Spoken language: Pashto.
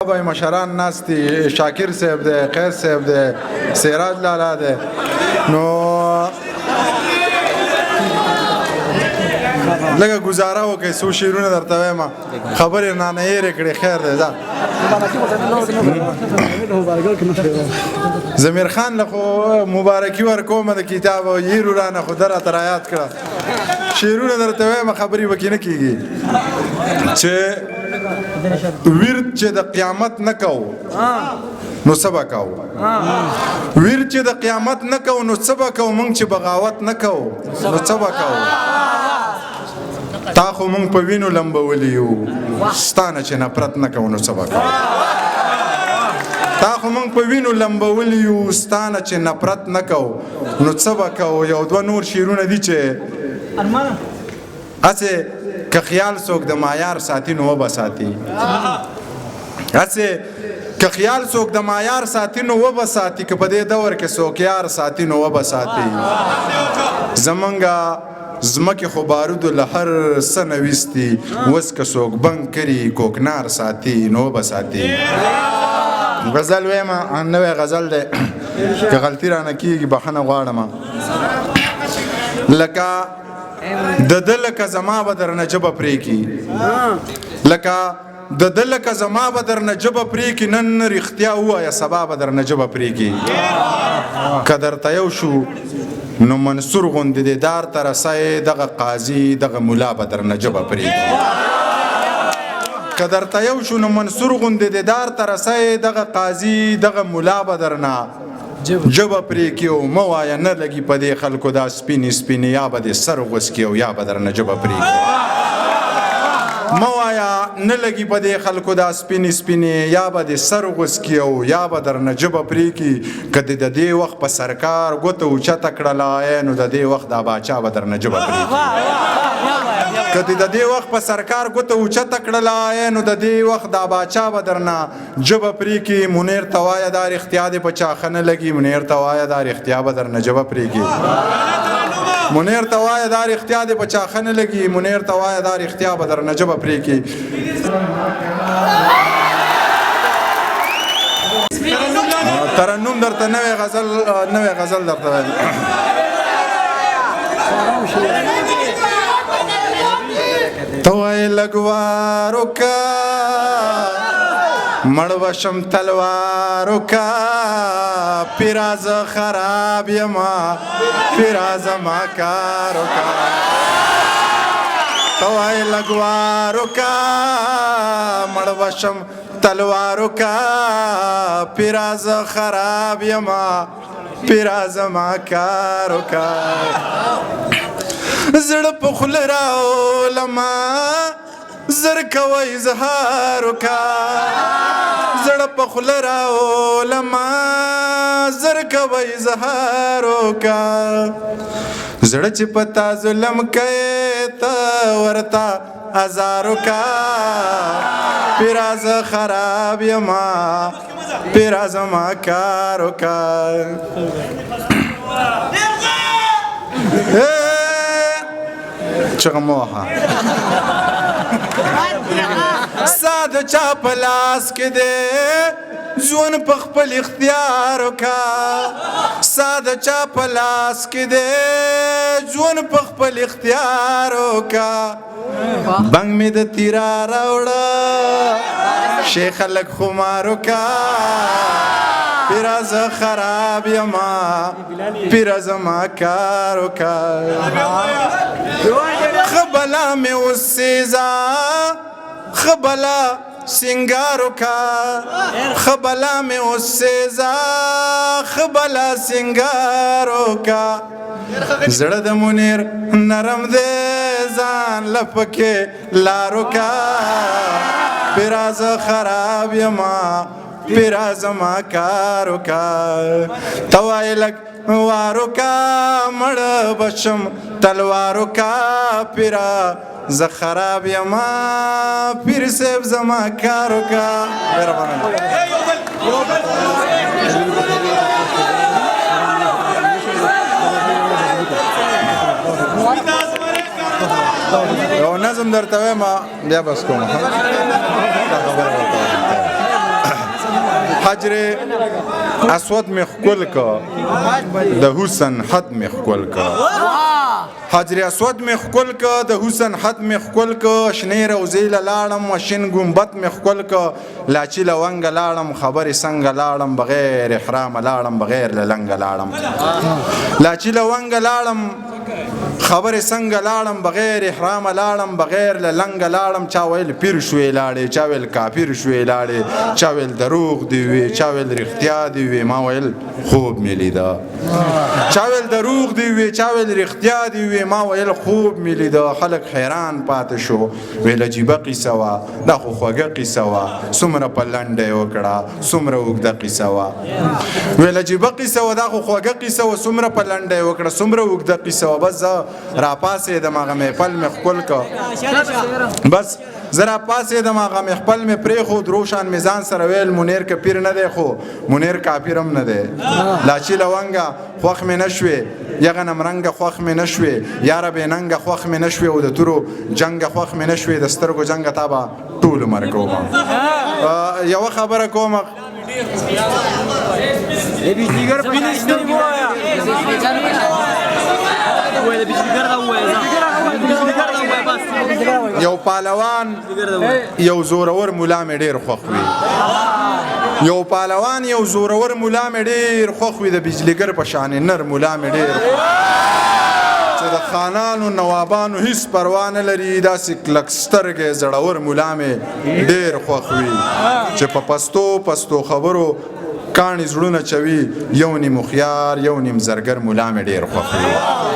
به مشران ناست دي شاکر صاحب دی قیس صاحب دی سراج لالا دی نو لږه ګزاره وکړئ څو شعرونه درته وایم خبرې رانه هېرې کړې خیر دی ځه ضمیر خان له خو مبارکي ورکومه د کتاب او یېرو رانه خو ده راته رایاد کړه شعرونه درته وایم خبرې پکې نه کېږي چې ورد چې د قیامت نه کوو نو څه به کوو ورد چې د قیامت نه کوو نو څه به کوو موږ چې بغاوت نه کوو نو څه به کوو تا خو موږ په وینو لمبولي یو ستا نه چې نفرت نه کوو نو څه به کوو تا خو موږ په وینو لمبولي یو ستا نه چې نفرت نه کوو نو څه به کوو یو دوه نور شعرونه دي چې هسې که خیال څوک د معیار ساتي نو وبه ساتي هسې که خیال څوک د معیار ساتي نو وبه ساتي که په دې دور کې څوک یار ساتي نو وبه ساتي زمونږه زمکې خو بارودو له هر څه نه ویستي اوس که څوک بنګ کړي کوکنار ساتي نو وبه ساتي غزل ویمه نوی غزل دی که غلطي رانه کېږي بخښنه غواړم لکه د ده لکه زما به درنه ژبه پرېږي لکه د ده لکه زما به درنه ژبه پرېږي نن رښتیا ووایه سبا به درنه ژبه پرېږي که درته یو شو نو منصور غوندې دیدار ته رسی دغه قاضي دغه ملا به درنه ژبه پرېږي که درته یو شو نو منصور غوندې دیدار ته رسی دغه قاضي دغه ملا به درنه ژبه پرې کړي او مه وایه نه لګي په دې خلکو دا سپینې سپینې یا به دې سر غوڅ کړي او یا به درنه ژبه پرې کړي مه وایه نه لګي په دې خلکو دا سپینې سپینې یا به دې سر غوڅ کړي او یا به درنه ژبه پرې کړي که دې د دې وخت په سرکار ګوته اوچته کړله نو د دې وخت دا باچا به درنه ژبه پرې کړي که دې د دې وخت په سرکار ګوته اوچته کړله نو د دې وخت دا باچا به درنه ژبه پرې کړي منیر ته وایه دا رښتیا دې په چا ښه نه لګي منیر ته وایه دا رښتیا به درنه ژبه پرې کړي منیر ته وایه دا رښتیا دې په چا ښه نه لګي منیر ته وایه دا رښتیا به درنه ژبه پرې کړي ترنم درته نوی غزل درته وایم ته وایې لږ وار وکړه مړ وشم تلوار وکړه پیره زه خراب یمه پیره زما کار وکړه ته وایې لږ وار وکړه مړ وشم تلوار وکړه پیره زه خراب یمه پیره زما کار وکړه زړه په خوله راولمه زر کوه اظهار وکړه زړه په خوله راولمه زر کوه اظهار وکړه زړه چې په تا ظلم کوې ته ورته ازار وکړه پیره زه خراب یمه پیره زما کار وکړه چغه مه وهه ستا د چا په لاس کې دی ژوند په خپل اختیار وکړه ستا د چا په لاس کې دی ژوند په خپل اختیار وکړه بنګ مې د تیرا راوړه شیخ خلک خمار وکړه پیره زه خراب یمه پیره زما کار وکړه ښه بلا مې وسېزه ښه بلا سینګار وکړه ښه بلا مې وسېزه ښه بلا سینګار وکړه زړه د منیر نرم دی ځان له پکې لار وکړه پیره زه خراب یمه پیره زما کار وکړه ته وایې لږ وار وکړه مړه بشم تلوار وکړه پیره زه خراب یمه پیر صاحب زما کار وکړه یو نظم درته وایم بیا بس کوم حجر اسود مې ښکل که د حسن حد مې ښکل که حجر اسود مې ښکل که د حسن حد مې ښکل که شنې روضې له لاړم شین ګمبد مې ښکل که لاچي له ونګه لاړم خبرې څنګه لاړم بغیر احرامه لاړم بغیر له لنګه لاړم لاچي له ونګه لاړم خبرې څنګه لاړم بغیر احرامه لاړم بغیر له لنګه لاړم چا ویل پیر شوې لاړې چا ویل کافر شوې لاړې چا ویل دروغ دی وې چا ویل رښتیا دی وې ما ویل خوب مې لیده چا ویل دروغ دی وې چا ویل رښتیا دی وې ما ویل خوب مې لیده خلک حیران پاتې شو ویل عجیبه قیصه وه دا خو خوږه قیصه وه څومره په لنډه یې وکړه څومره اوږده قیصه وه ویل عجیبه قیصه وه دا خو خوږه قیصه وه څومره په لنډه یې وکړه څومره اوږده قیصه وه بس زه راپاسېدم هغه محفل مې ښکل که بس زه راپاسېدم هغه محفل مې پرېښود روشان مې ځان سره ویل منیر که پیر نه دی خو منیر کافر هم نه دی لاچي له ونګه خوښ مې نه شوې یغنم رنګه خوښ مې نه شوې یاره بې ننګه خوښ مې نه شوې او د تورو جنګه خوښ مې نه شوې د سترګو جنګه تا به ټول عمر کوم یوه خبره کوم یو پهلوان یو زورور ملا مې ډېر خوښ وي یو پهلوان یو زورور ملا مې ډېر خوښ وي د بجلیګر په شانې نر ملا مې ډېر چې د خانانو نوابانو هیڅ پروا نه لري داسې کلک سترګې زړور ملا مې ډېر خوښ وي چې په پستو خبرو کاڼي زړونه چوي یو نیم هوښیار یو نیم زرګر ملا مې ډېر خوښ وي